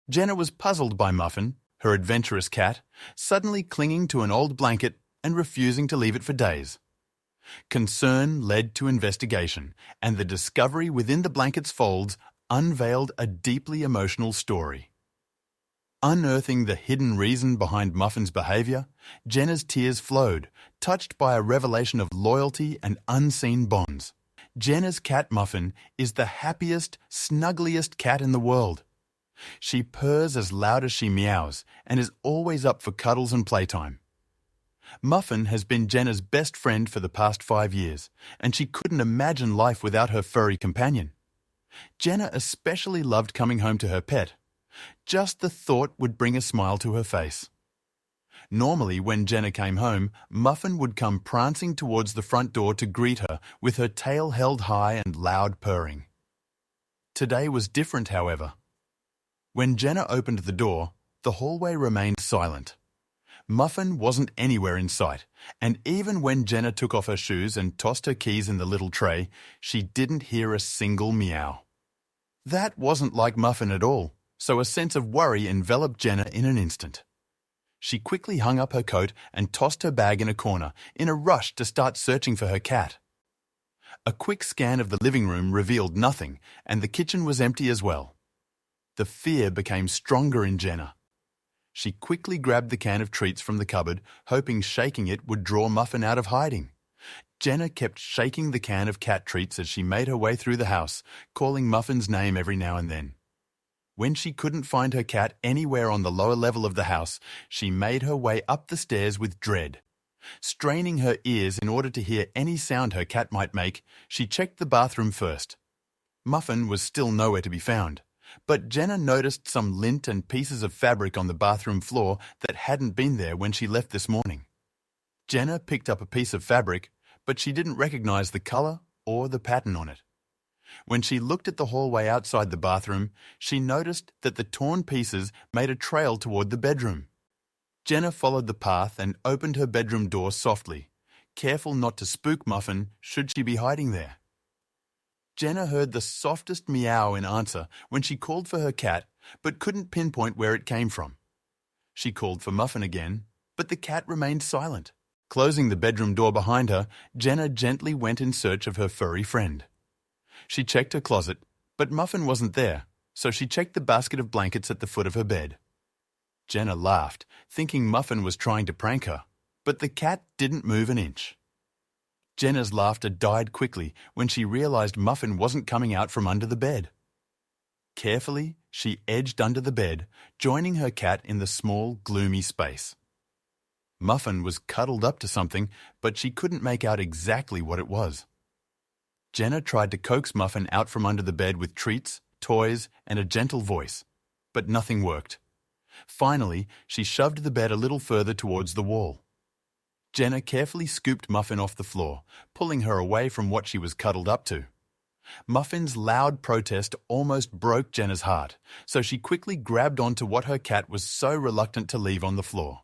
Jenna was puzzled by Muffin, her adventurous cat, suddenly clinging to an old blanket and refusing to leave it for days. Concern led to investigation, and the discovery within the blanket's folds unveiled a deeply emotional story. Unearthing the hidden reason behind Muffin's behavior, Jenna's tears flowed, touched by a revelation of loyalty and unseen bonds. Jenna's cat Muffin is the happiest, snuggliest cat in the world. She purrs as loud as she meows and is always up for cuddles and playtime. Muffin has been Jenna's best friend for the past 5 years, and she couldn't imagine life without her furry companion. Jenna especially loved coming home to her pet. Just the thought would bring a smile to her face. Normally, when Jenna came home, Muffin would come prancing towards the front door to greet her with her tail held high and loud purring. Today was different, however. When Jenna opened the door, the hallway remained silent. Muffin wasn't anywhere in sight, and even when Jenna took off her shoes and tossed her keys in the little tray, she didn't hear a single meow. That wasn't like Muffin at all, so a sense of worry enveloped Jenna in an instant. She quickly hung up her coat and tossed her bag in a corner, in a rush to start searching for her cat. A quick scan of the living room revealed nothing, and the kitchen was empty as well. The fear became stronger in Jenna. She quickly grabbed the can of treats from the cupboard, hoping shaking it would draw Muffin out of hiding. Jenna kept shaking the can of cat treats as she made her way through the house, calling Muffin's name every now and then. When she couldn't find her cat anywhere on the lower level of the house, she made her way up the stairs with dread. Straining her ears in order to hear any sound her cat might make, she checked the bathroom first. Muffin was still nowhere to be found, but Jenna noticed some lint and pieces of fabric on the bathroom floor that hadn't been there when she left this morning. Jenna picked up a piece of fabric, but she didn't recognize the color or the pattern on it. When she looked at the hallway outside the bathroom, she noticed that the torn pieces made a trail toward the bedroom. Jenna followed the path and opened her bedroom door softly, careful not to spook Muffin should she be hiding there. Jenna heard the softest meow in answer when she called for her cat, but couldn't pinpoint where it came from. She called for Muffin again, but the cat remained silent. Closing the bedroom door behind her, Jenna gently went in search of her furry friend. She checked her closet, but Muffin wasn't there, so she checked the basket of blankets at the foot of her bed. Jenna laughed, thinking Muffin was trying to prank her, but the cat didn't move an inch. Jenna's laughter died quickly when she realized Muffin wasn't coming out from under the bed. Carefully, she edged under the bed, joining her cat in the small, gloomy space. Muffin was cuddled up to something, but she couldn't make out exactly what it was. Jenna tried to coax Muffin out from under the bed with treats, toys, and a gentle voice, but nothing worked. Finally, she shoved the bed a little further towards the wall. Jenna carefully scooped Muffin off the floor, pulling her away from what she was cuddled up to. Muffin's loud protest almost broke Jenna's heart, so she quickly grabbed onto what her cat was so reluctant to leave on the floor.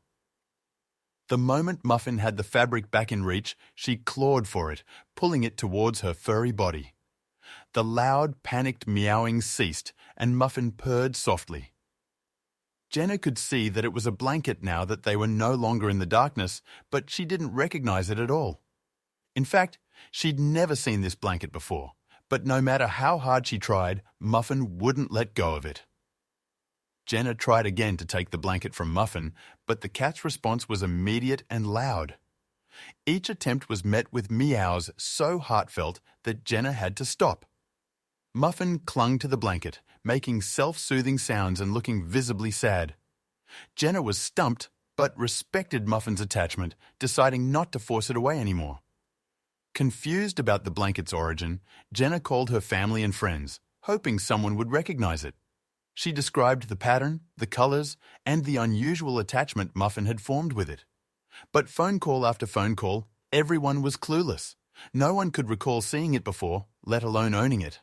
The moment Muffin had the fabric back in reach, she clawed for it, pulling it towards her furry body. The loud, panicked meowing ceased, and Muffin purred softly. Jenna could see that it was a blanket now that they were no longer in the darkness, but she didn't recognize it at all. In fact, she'd never seen this blanket before, but no matter how hard she tried, Muffin wouldn't let go of it. Jenna tried again to take the blanket from Muffin, but the cat's response was immediate and loud. Each attempt was met with meows so heartfelt that Jenna had to stop. Muffin clung to the blanket, making self-soothing sounds and looking visibly sad. Jenna was stumped, but respected Muffin's attachment, deciding not to force it away anymore. Confused about the blanket's origin, Jenna called her family and friends, hoping someone would recognize it. She described the pattern, the colors, and the unusual attachment Muffin had formed with it. But phone call after phone call, everyone was clueless. No one could recall seeing it before, let alone owning it.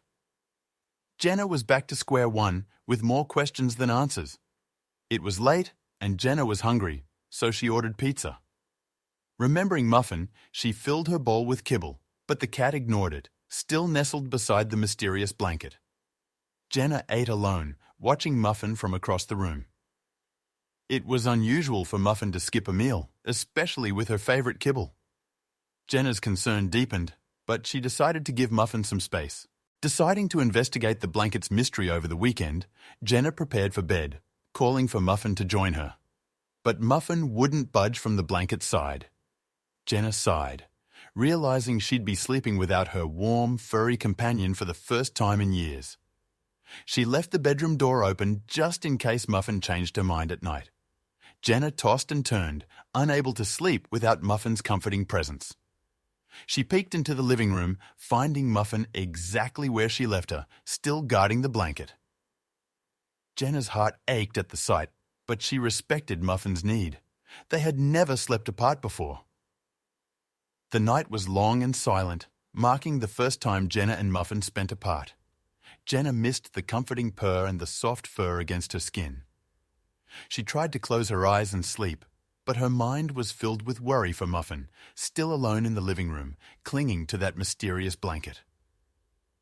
Jenna was back to square one with more questions than answers. It was late and Jenna was hungry, so she ordered pizza. Remembering Muffin, she filled her bowl with kibble, but the cat ignored it, still nestled beside the mysterious blanket. Jenna ate alone, watching Muffin from across the room. It was unusual for Muffin to skip a meal, especially with her favorite kibble. Jenna's concern deepened, but she decided to give Muffin some space. Deciding to investigate the blanket's mystery over the weekend, Jenna prepared for bed, calling for Muffin to join her. But Muffin wouldn't budge from the blanket's side. Jenna sighed, realizing she'd be sleeping without her warm, furry companion for the first time in years. She left the bedroom door open just in case Muffin changed her mind at night. Jenna tossed and turned, unable to sleep without Muffin's comforting presence. She peeked into the living room, finding Muffin exactly where she left her, still guarding the blanket. Jenna's heart ached at the sight, but she respected Muffin's need. They had never slept apart before. The night was long and silent, marking the first time Jenna and Muffin spent apart. Jenna missed the comforting purr and the soft fur against her skin. She tried to close her eyes and sleep, but her mind was filled with worry for Muffin, still alone in the living room, clinging to that mysterious blanket.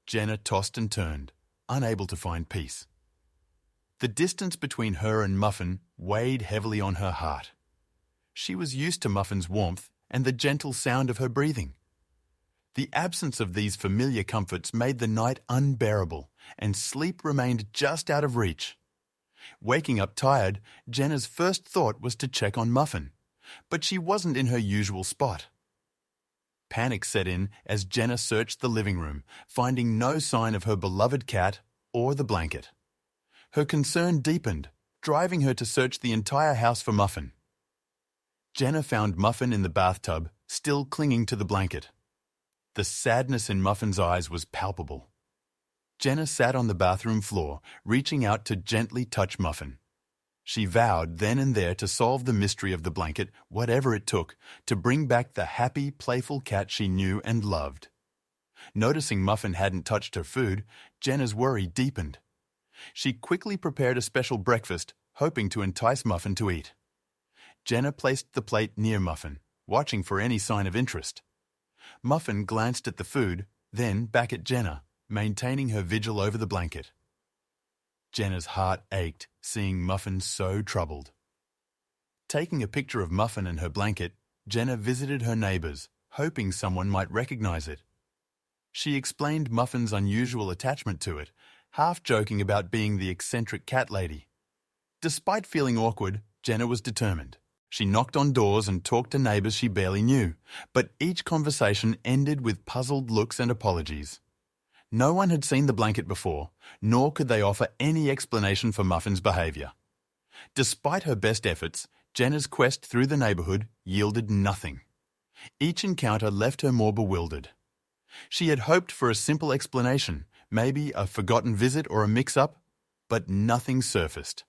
Jenna tossed and turned, unable to find peace. The distance between her and Muffin weighed heavily on her heart. She was used to Muffin's warmth and the gentle sound of her breathing. The absence of these familiar comforts made the night unbearable, and sleep remained just out of reach. Waking up tired, Jenna's first thought was to check on Muffin, but she wasn't in her usual spot. Panic set in as Jenna searched the living room, finding no sign of her beloved cat or the blanket. Her concern deepened, driving her to search the entire house for Muffin. Jenna found Muffin in the bathtub, still clinging to the blanket. The sadness in Muffin's eyes was palpable. Jenna sat on the bathroom floor, reaching out to gently touch Muffin. She vowed then and there to solve the mystery of the blanket, whatever it took, to bring back the happy, playful cat she knew and loved. Noticing Muffin hadn't touched her food, Jenna's worry deepened. She quickly prepared a special breakfast, hoping to entice Muffin to eat. Jenna placed the plate near Muffin, watching for any sign of interest. Muffin glanced at the food, then back at Jenna, maintaining her vigil over the blanket. Jenna's heart ached, seeing Muffin so troubled. Taking a picture of Muffin and her blanket, Jenna visited her neighbors, hoping someone might recognize it. She explained Muffin's unusual attachment to it, half joking about being the eccentric cat lady. Despite feeling awkward, Jenna was determined. She knocked on doors and talked to neighbors she barely knew, but each conversation ended with puzzled looks and apologies. No one had seen the blanket before, nor could they offer any explanation for Muffin's behavior. Despite her best efforts, Jenna's quest through the neighborhood yielded nothing. Each encounter left her more bewildered. She had hoped for a simple explanation, maybe a forgotten visit or a mix-up, but nothing surfaced.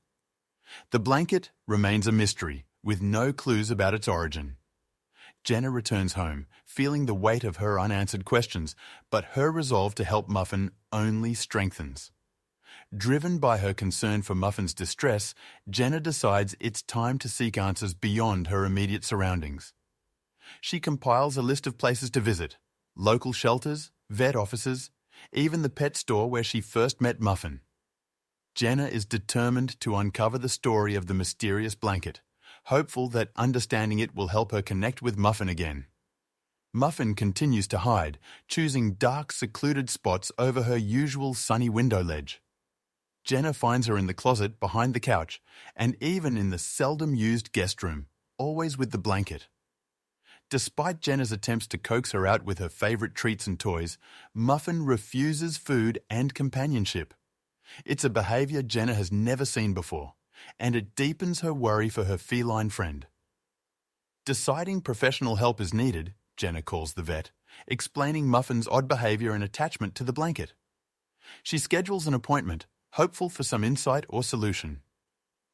The blanket remains a mystery, with no clues about its origin. Jenna returns home, feeling the weight of her unanswered questions, but her resolve to help Muffin only strengthens. Driven by her concern for Muffin's distress, Jenna decides it's time to seek answers beyond her immediate surroundings. She compiles a list of places to visit: local shelters, vet offices, even the pet store where she first met Muffin. Jenna is determined to uncover the story of the mysterious blanket, hopeful that understanding it will help her connect with Muffin again. Muffin continues to hide, choosing dark, secluded spots over her usual sunny window ledge. Jenna finds her in the closet behind the couch, and even in the seldom-used guest room, always with the blanket. Despite Jenna's attempts to coax her out with her favorite treats and toys, Muffin refuses food and companionship. It's a behavior Jenna has never seen before, and it deepens her worry for her feline friend. Deciding professional help is needed, Jenna calls the vet, explaining Muffin's odd behavior and attachment to the blanket. She schedules an appointment, hopeful for some insight or solution.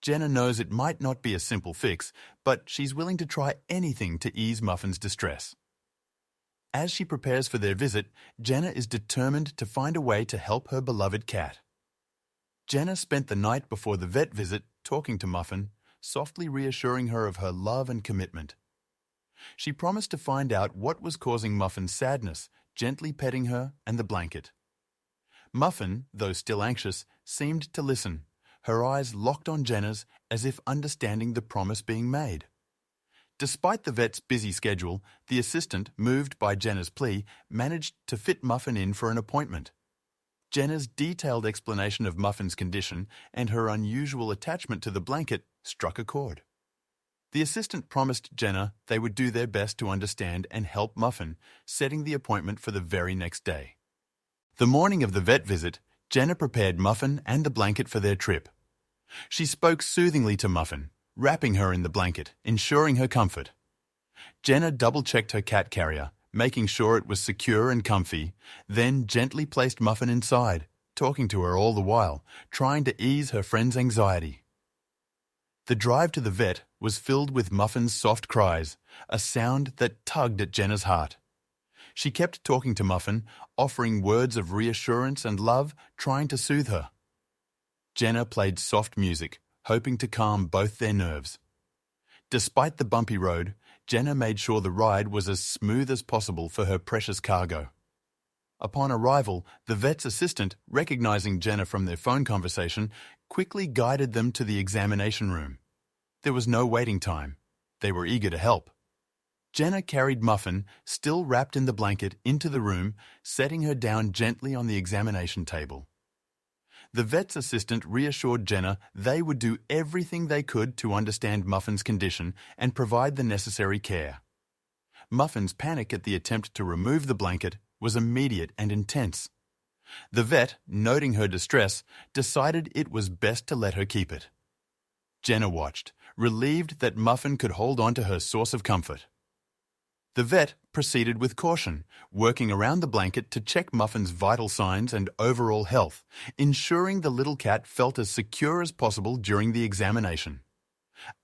Jenna knows it might not be a simple fix, but she's willing to try anything to ease Muffin's distress. As she prepares for their visit, Jenna is determined to find a way to help her beloved cat. Jenna spent the night before the vet visit talking to Muffin, softly reassuring her of her love and commitment. She promised to find out what was causing Muffin's sadness, gently petting her and the blanket. Muffin, though still anxious, seemed to listen, her eyes locked on Jenna's as if understanding the promise being made. Despite the vet's busy schedule, the assistant, moved by Jenna's plea, managed to fit Muffin in for an appointment. Jenna's detailed explanation of Muffin's condition and her unusual attachment to the blanket struck a chord. The assistant promised Jenna they would do their best to understand and help Muffin, setting the appointment for the very next day. The morning of the vet visit, Jenna prepared Muffin and the blanket for their trip. She spoke soothingly to Muffin, wrapping her in the blanket, ensuring her comfort. Jenna double-checked her cat carrier, making sure it was secure and comfy, then gently placed Muffin inside, talking to her all the while, trying to ease her friend's anxiety. The drive to the vet was filled with Muffin's soft cries, a sound that tugged at Jenna's heart. She kept talking to Muffin, offering words of reassurance and love, trying to soothe her. Jenna played soft music, hoping to calm both their nerves. Despite the bumpy road, Jenna made sure the ride was as smooth as possible for her precious cargo. Upon arrival, the vet's assistant, recognizing Jenna from their phone conversation, quickly guided them to the examination room. There was no waiting time. They were eager to help. Jenna carried Muffin, still wrapped in the blanket, into the room, setting her down gently on the examination table. The vet's assistant reassured Jenna they would do everything they could to understand Muffin's condition and provide the necessary care. Muffin's panic at the attempt to remove the blanket was immediate and intense. The vet, noting her distress, decided it was best to let her keep it. Jenna watched, relieved that Muffin could hold on to her source of comfort. The vet proceeded with caution, working around the blanket to check Muffin's vital signs and overall health, ensuring the little cat felt as secure as possible during the examination.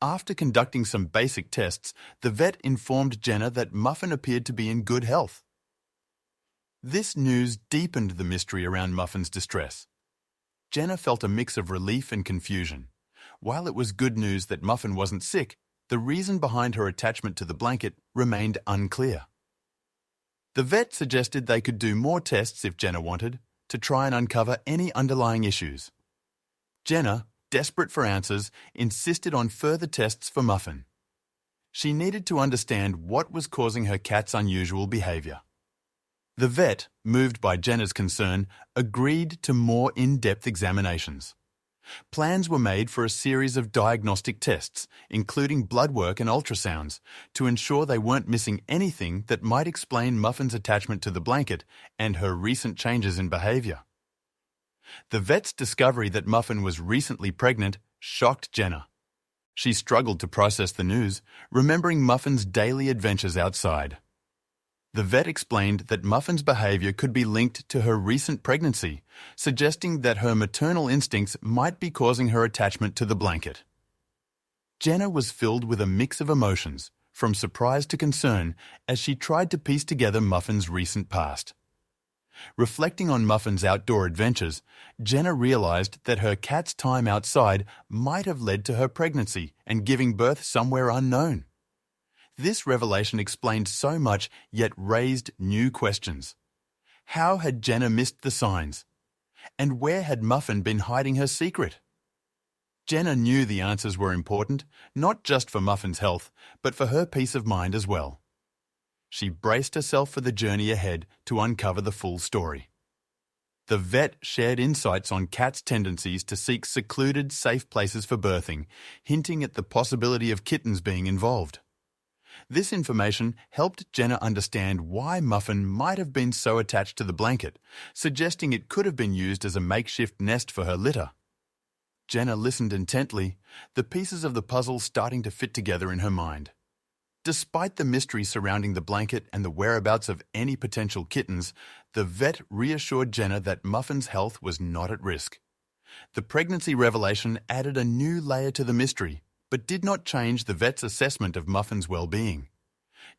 After conducting some basic tests, the vet informed Jenna that Muffin appeared to be in good health. This news deepened the mystery around Muffin's distress. Jenna felt a mix of relief and confusion. While it was good news that Muffin wasn't sick, the reason behind her attachment to the blanket remained unclear. The vet suggested they could do more tests if Jenna wanted, to try and uncover any underlying issues. Jenna, desperate for answers, insisted on further tests for Muffin. She needed to understand what was causing her cat's unusual behavior. The vet, moved by Jenna's concern, agreed to more in-depth examinations. Plans were made for a series of diagnostic tests, including blood work and ultrasounds, to ensure they weren't missing anything that might explain Muffin's attachment to the blanket and her recent changes in behavior. The vet's discovery that Muffin was recently pregnant shocked Jenna. She struggled to process the news, remembering Muffin's daily adventures outside. The vet explained that Muffin's behavior could be linked to her recent pregnancy, suggesting that her maternal instincts might be causing her attachment to the blanket. Jenna was filled with a mix of emotions, from surprise to concern, as she tried to piece together Muffin's recent past. Reflecting on Muffin's outdoor adventures, Jenna realized that her cat's time outside might have led to her pregnancy and giving birth somewhere unknown. This revelation explained so much, yet raised new questions. How had Jenna missed the signs? And where had Muffin been hiding her secret? Jenna knew the answers were important, not just for Muffin's health, but for her peace of mind as well. She braced herself for the journey ahead to uncover the full story. The vet shared insights on cats' tendencies to seek secluded, safe places for birthing, hinting at the possibility of kittens being involved. This information helped Jenna understand why Muffin might have been so attached to the blanket, suggesting it could have been used as a makeshift nest for her litter. Jenna listened intently, the pieces of the puzzle starting to fit together in her mind. Despite the mystery surrounding the blanket and the whereabouts of any potential kittens, the vet reassured Jenna that Muffin's health was not at risk. The pregnancy revelation added a new layer to the mystery, but did not change the vet's assessment of Muffin's well-being.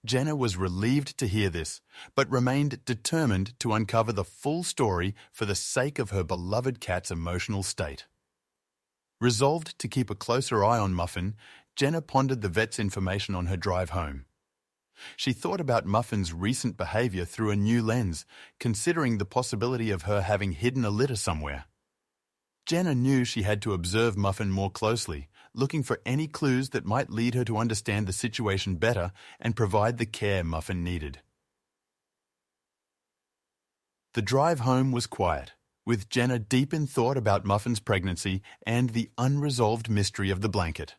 Jenna was relieved to hear this, but remained determined to uncover the full story for the sake of her beloved cat's emotional state. Resolved to keep a closer eye on Muffin, Jenna pondered the vet's information on her drive home. She thought about Muffin's recent behavior through a new lens, considering the possibility of her having hidden a litter somewhere. Jenna knew she had to observe Muffin more closely, looking for any clues that might lead her to understand the situation better and provide the care Muffin needed. The drive home was quiet, with Jenna deep in thought about Muffin's pregnancy and the unresolved mystery of the blanket.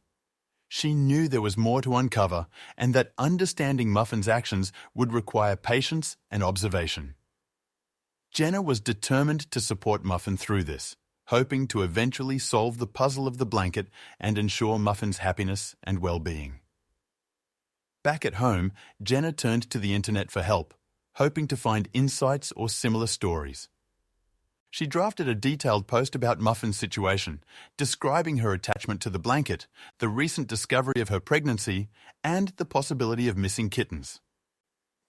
She knew there was more to uncover and that understanding Muffin's actions would require patience and observation. Jenna was determined to support Muffin through this, hoping to eventually solve the puzzle of the blanket and ensure Muffin's happiness and well-being. Back at home, Jenna turned to the internet for help, hoping to find insights or similar stories. She drafted a detailed post about Muffin's situation, describing her attachment to the blanket, the recent discovery of her pregnancy, and the possibility of missing kittens.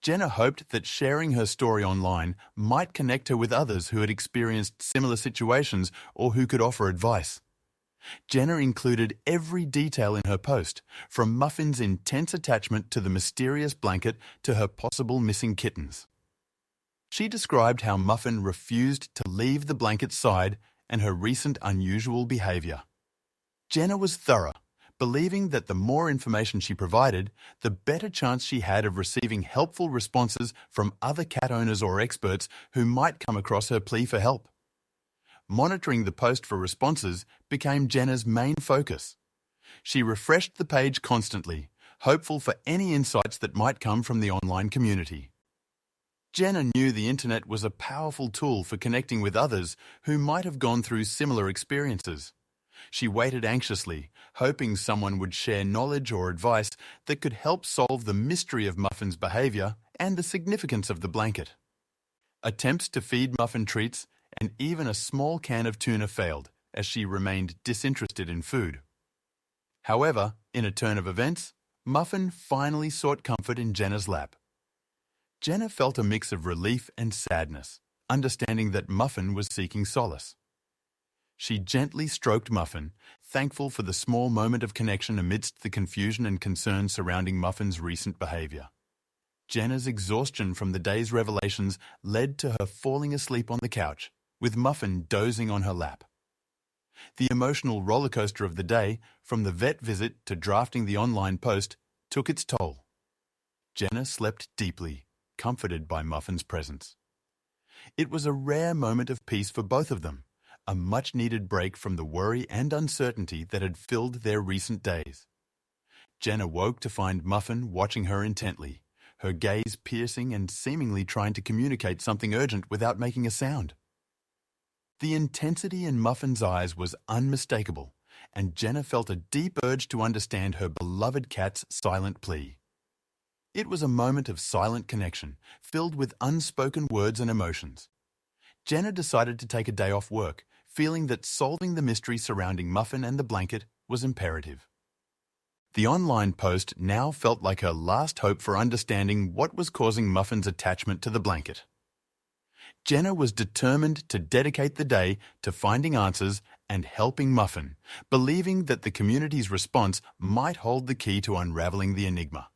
Jenna hoped that sharing her story online might connect her with others who had experienced similar situations or who could offer advice. Jenna included every detail in her post, from Muffin's intense attachment to the mysterious blanket to her possible missing kittens. She described how Muffin refused to leave the blanket's side and her recent unusual behavior. Jenna was thorough, believing that the more information she provided, the better chance she had of receiving helpful responses from other cat owners or experts who might come across her plea for help. Monitoring the post for responses became Jenna's main focus. She refreshed the page constantly, hopeful for any insights that might come from the online community. Jenna knew the internet was a powerful tool for connecting with others who might have gone through similar experiences. She waited anxiously, hoping someone would share knowledge or advice that could help solve the mystery of Muffin's behavior and the significance of the blanket. Attempts to feed Muffin treats and even a small can of tuna failed, as she remained disinterested in food. However, in a turn of events, Muffin finally sought comfort in Jenna's lap. Jenna felt a mix of relief and sadness, understanding that Muffin was seeking solace. She gently stroked Muffin, thankful for the small moment of connection amidst the confusion and concern surrounding Muffin's recent behavior. Jenna's exhaustion from the day's revelations led to her falling asleep on the couch, with Muffin dozing on her lap. The emotional rollercoaster of the day, from the vet visit to drafting the online post, took its toll. Jenna slept deeply, comforted by Muffin's presence. It was a rare moment of peace for both of them, a much-needed break from the worry and uncertainty that had filled their recent days. Jenna woke to find Muffin watching her intently, her gaze piercing and seemingly trying to communicate something urgent without making a sound. The intensity in Muffin's eyes was unmistakable, and Jenna felt a deep urge to understand her beloved cat's silent plea. It was a moment of silent connection, filled with unspoken words and emotions. Jenna decided to take a day off work, feeling that solving the mystery surrounding Muffin and the blanket was imperative. The online post now felt like her last hope for understanding what was causing Muffin's attachment to the blanket. Jenna was determined to dedicate the day to finding answers and helping Muffin, believing that the community's response might hold the key to unraveling the enigma.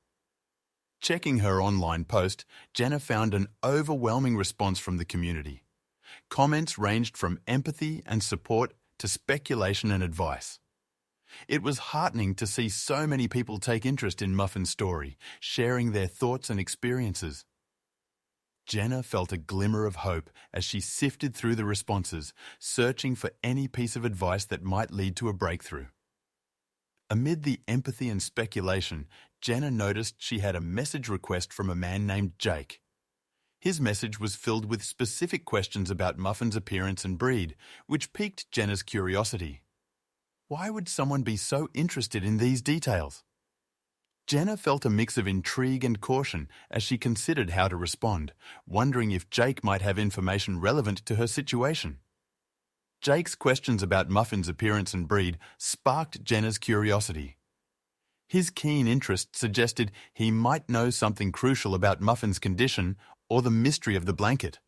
Checking her online post, Jenna found an overwhelming response from the community. Comments ranged from empathy and support to speculation and advice. It was heartening to see so many people take interest in Muffin's story, sharing their thoughts and experiences. Jenna felt a glimmer of hope as she sifted through the responses, searching for any piece of advice that might lead to a breakthrough. Amid the empathy and speculation, Jenna noticed she had a message request from a man named Jake. His message was filled with specific questions about Muffin's appearance and breed, which piqued Jenna's curiosity. Why would someone be so interested in these details? Jenna felt a mix of intrigue and caution as she considered how to respond, wondering if Jake might have information relevant to her situation. Jake's questions about Muffin's appearance and breed sparked Jenna's curiosity. His keen interest suggested he might know something crucial about Muffin's condition or the mystery of the blanket.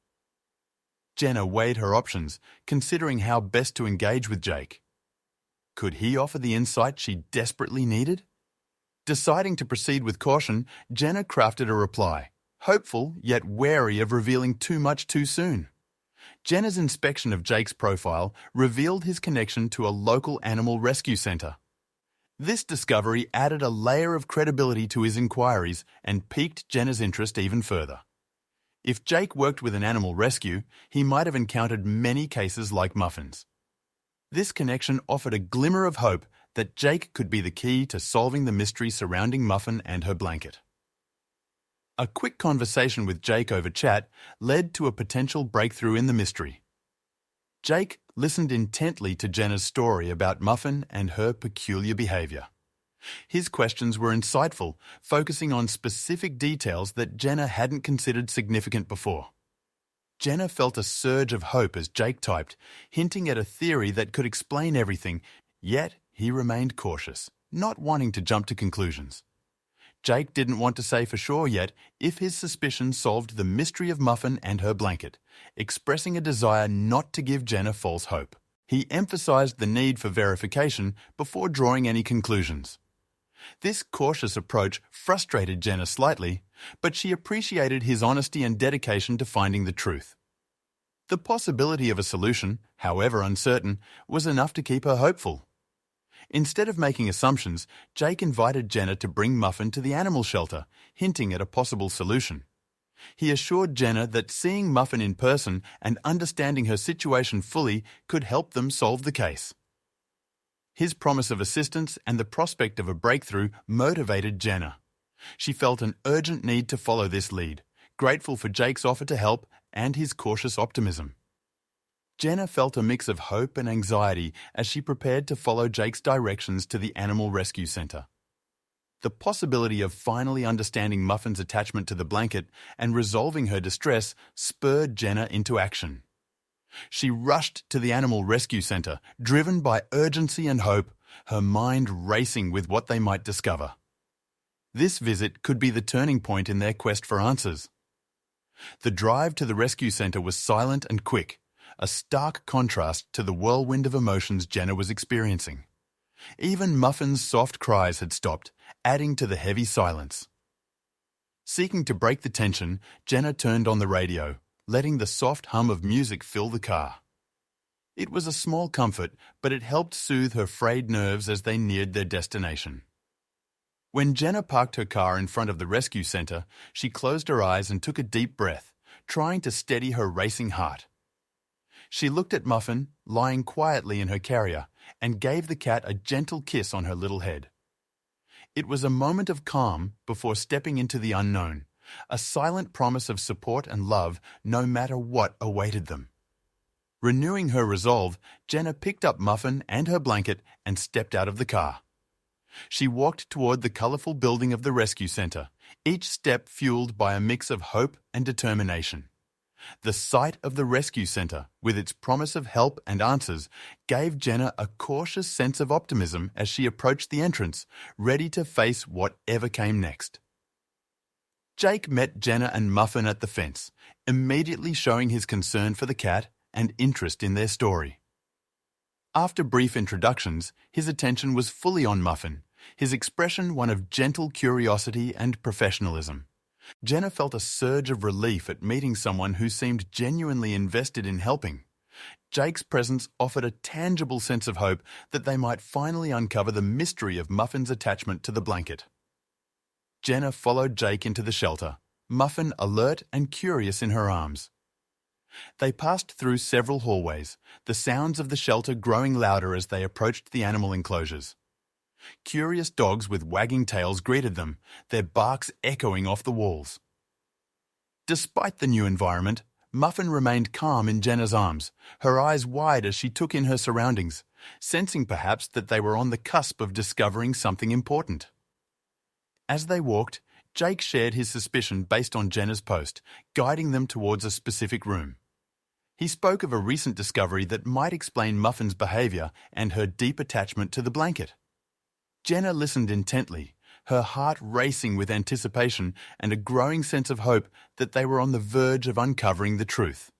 Jenna weighed her options, considering how best to engage with Jake. Could he offer the insight she desperately needed? Deciding to proceed with caution, Jenna crafted a reply, hopeful yet wary of revealing too much too soon. Jenna's inspection of Jake's profile revealed his connection to a local animal rescue centre. This discovery added a layer of credibility to his inquiries and piqued Jenna's interest even further. If Jake worked with an animal rescue, he might have encountered many cases like Muffin's. This connection offered a glimmer of hope that Jake could be the key to solving the mystery surrounding Muffin and her blanket. A quick conversation with Jake over chat led to a potential breakthrough in the mystery. Jake listened intently to Jenna's story about Muffin and her peculiar behaviour. His questions were insightful, focusing on specific details that Jenna hadn't considered significant before. Jenna felt a surge of hope as Jake typed, hinting at a theory that could explain everything, yet he remained cautious, not wanting to jump to conclusions. Jake didn't want to say for sure yet if his suspicion solved the mystery of Muffin and her blanket, expressing a desire not to give Jenna false hope. He emphasized the need for verification before drawing any conclusions. This cautious approach frustrated Jenna slightly, but she appreciated his honesty and dedication to finding the truth. The possibility of a solution, however uncertain, was enough to keep her hopeful. Instead of making assumptions, Jake invited Jenna to bring Muffin to the animal shelter, hinting at a possible solution. He assured Jenna that seeing Muffin in person and understanding her situation fully could help them solve the case. His promise of assistance and the prospect of a breakthrough motivated Jenna. She felt an urgent need to follow this lead, grateful for Jake's offer to help and his cautious optimism. Jenna felt a mix of hope and anxiety as she prepared to follow Jake's directions to the animal rescue centre. The possibility of finally understanding Muffin's attachment to the blanket and resolving her distress spurred Jenna into action. She rushed to the animal rescue centre, driven by urgency and hope, her mind racing with what they might discover. This visit could be the turning point in their quest for answers. The drive to the rescue centre was silent and quick, a stark contrast to the whirlwind of emotions Jenna was experiencing. Even Muffin's soft cries had stopped, adding to the heavy silence. Seeking to break the tension, Jenna turned on the radio, letting the soft hum of music fill the car. It was a small comfort, but it helped soothe her frayed nerves as they neared their destination. When Jenna parked her car in front of the rescue centre, she closed her eyes and took a deep breath, trying to steady her racing heart. She looked at Muffin, lying quietly in her carrier, and gave the cat a gentle kiss on her little head. It was a moment of calm before stepping into the unknown, a silent promise of support and love no matter what awaited them. Renewing her resolve, Jenna picked up Muffin and her blanket and stepped out of the car. She walked toward the colourful building of the rescue centre, each step fueled by a mix of hope and determination. The sight of the rescue centre, with its promise of help and answers, gave Jenna a cautious sense of optimism as she approached the entrance, ready to face whatever came next. Jake met Jenna and Muffin at the fence, immediately showing his concern for the cat and interest in their story. After brief introductions, his attention was fully on Muffin, his expression one of gentle curiosity and professionalism. Jenna felt a surge of relief at meeting someone who seemed genuinely invested in helping. Jake's presence offered a tangible sense of hope that they might finally uncover the mystery of Muffin's attachment to the blanket. Jenna followed Jake into the shelter, Muffin alert and curious in her arms. They passed through several hallways, the sounds of the shelter growing louder as they approached the animal enclosures. Curious dogs with wagging tails greeted them, their barks echoing off the walls. Despite the new environment, Muffin remained calm in Jenna's arms, her eyes wide as she took in her surroundings, sensing perhaps that they were on the cusp of discovering something important. As they walked, Jake shared his suspicion based on Jenna's post, guiding them towards a specific room. He spoke of a recent discovery that might explain Muffin's behaviour and her deep attachment to the blanket. Jenna listened intently, her heart racing with anticipation and a growing sense of hope that they were on the verge of uncovering the truth.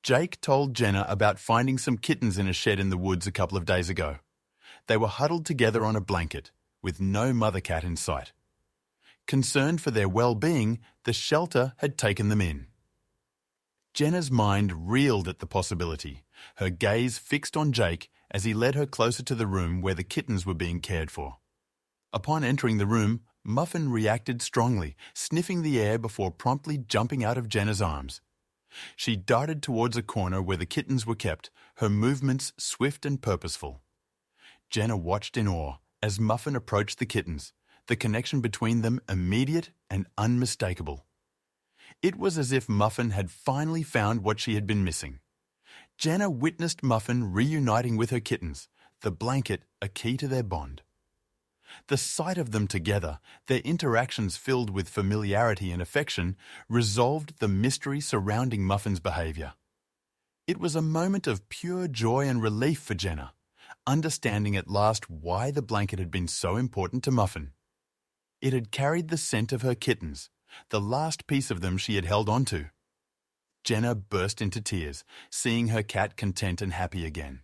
Jake told Jenna about finding some kittens in a shed in the woods a couple of days ago. They were huddled together on a blanket, with no mother cat in sight. Concerned for their well-being, the shelter had taken them in. Jenna's mind reeled at the possibility, her gaze fixed on Jake as he led her closer to the room where the kittens were being cared for. Upon entering the room, Muffin reacted strongly, sniffing the air before promptly jumping out of Jenna's arms. She darted towards a corner where the kittens were kept, her movements swift and purposeful. Jenna watched in awe as Muffin approached the kittens, the connection between them immediate and unmistakable. It was as if Muffin had finally found what she had been missing. Jenna witnessed Muffin reuniting with her kittens, the blanket a key to their bond. The sight of them together, their interactions filled with familiarity and affection, resolved the mystery surrounding Muffin's behavior. It was a moment of pure joy and relief for Jenna, understanding at last why the blanket had been so important to Muffin. It had carried the scent of her kittens, the last piece of them she had held onto. Jenna burst into tears, seeing her cat content and happy again.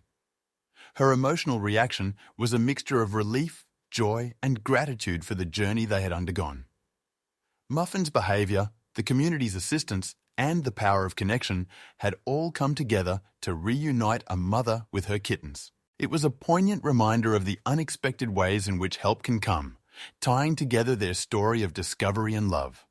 Her emotional reaction was a mixture of relief, joy, and gratitude for the journey they had undergone. Muffin's behavior, the community's assistance, and the power of connection had all come together to reunite a mother with her kittens. It was a poignant reminder of the unexpected ways in which help can come, tying together their story of discovery and love.